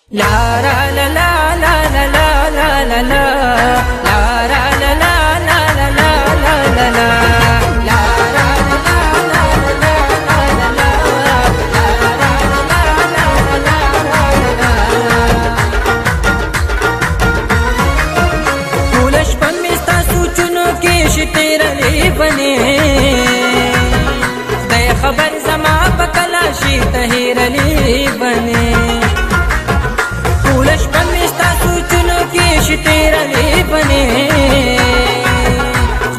La la la la la la la la la la la la la la la la la la la खबर जमा पकलाशी तहिरली बने फूलश पमिस्ता सूचनों की शितेरली बने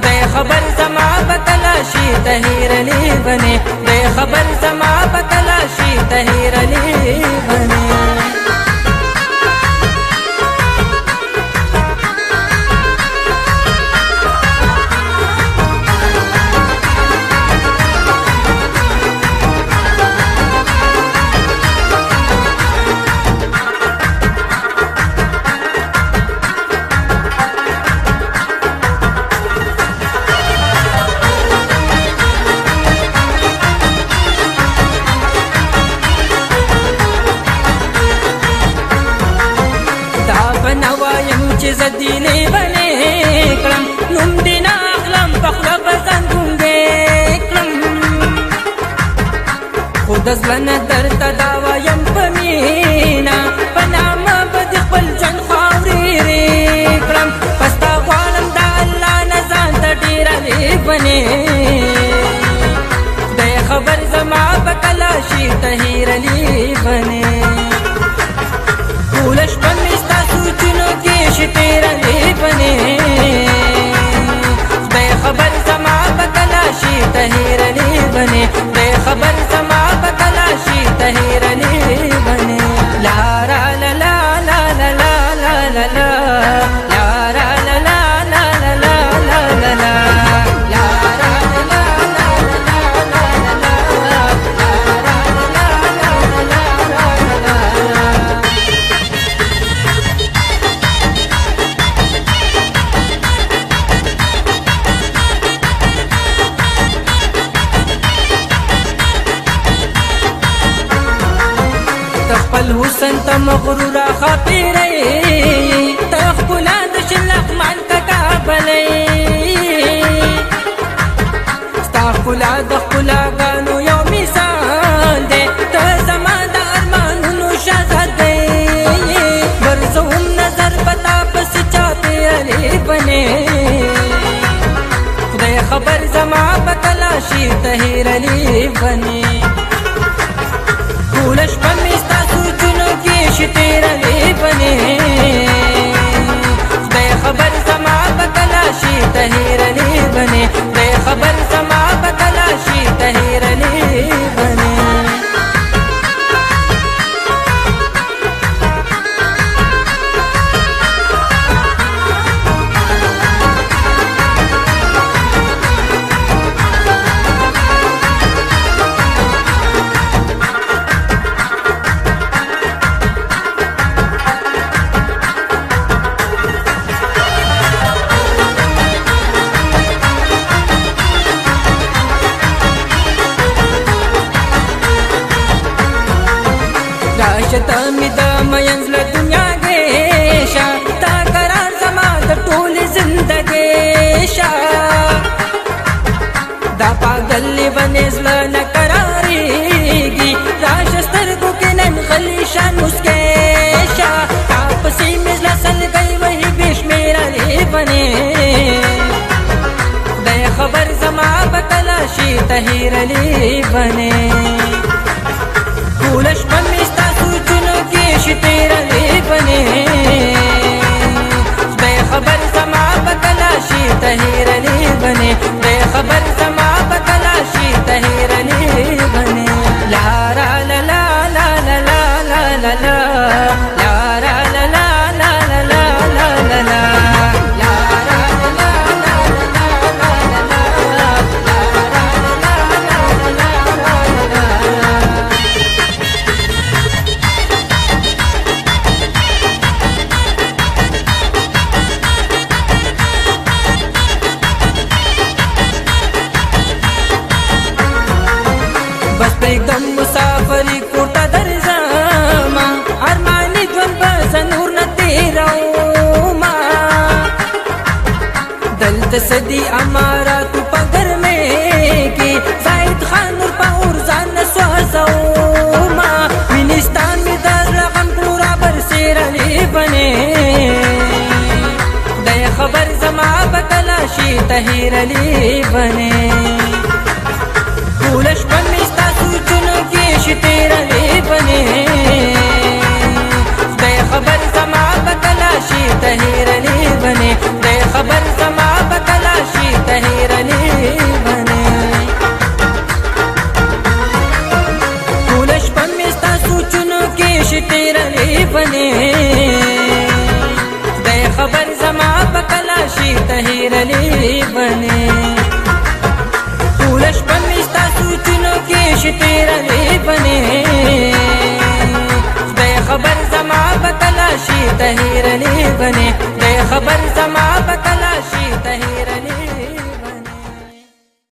बेखबर जमा पकलाशी तहिरली बने बेखबर जमा पकलाशी तहिरली बने زديني بني كلام نمدينا أخلام بخلا بزنكم بكلام خود أزلنا درت داوا يم بمينا بنام بدخ بالجن خاوري كلام فستا غالم دا الله نزان تدير لي بني دي خبر زما بكلاشي تهير لي بني فولش بمستا سوچنو کی شتیرلی بنی بے خبر زما بکلاشی تہیرلی بنی بے خبر زما بکلاشی تہیرلی بنی لا را لا لا لا لا لا لا لا لا را لا لا لا لا لا لا لا الحسن تمغرورا خاطري تخبلا دشلق معنك كابلي استغفلا دخلا قانو يومي ساندي تزما دا ارمان نشازد برزوم نظر بتا بس چاہتے علی بنے خدای خبر زما بتلاشی تہیر علی بنے فولش پمیستا شتیرلی بنی بے خبر زما بکلاشی تہیرلی بنی بے خبر زما بکلاشی تہیرلی بنی راشتا می دا مینزل دنیا گیشا تا قرار زما دا طول زندگیشا دا پاگلی ونزل نقراریگی راشسترگو کی نن خلیشا نسکیشا تاپسی مزل سل گئی وہی بیش میرا لی بنے دے خبر زما بکلاشی تہیر لی بنے فولش پمیستا سوچنو کی شتیرلی بنی بے خبر زما بکلاشی تہیرلی بنی بے خبر زما بکلاشی تہیرلی بنی لا را لا لا لا لا لا لا لا لا را لا لا لا لا لا لا لا لا تهیرلی بنے ټوله شپه مې ستا سوچونو کې شي تېروي بنے خدای خبر زما به کله شي تهیرلی بنے خدای خبر زما به کله شي تهیرلی بنے ټوله شپه مې ستا سوچونو کې شي تېروي بنے خدای خبر زما به کله شي تهیرلی بنے ټوله شپه مې ستا سوچونو کې شي تېروي بنے خدای خبر زما به کله شي تهیرلی بنے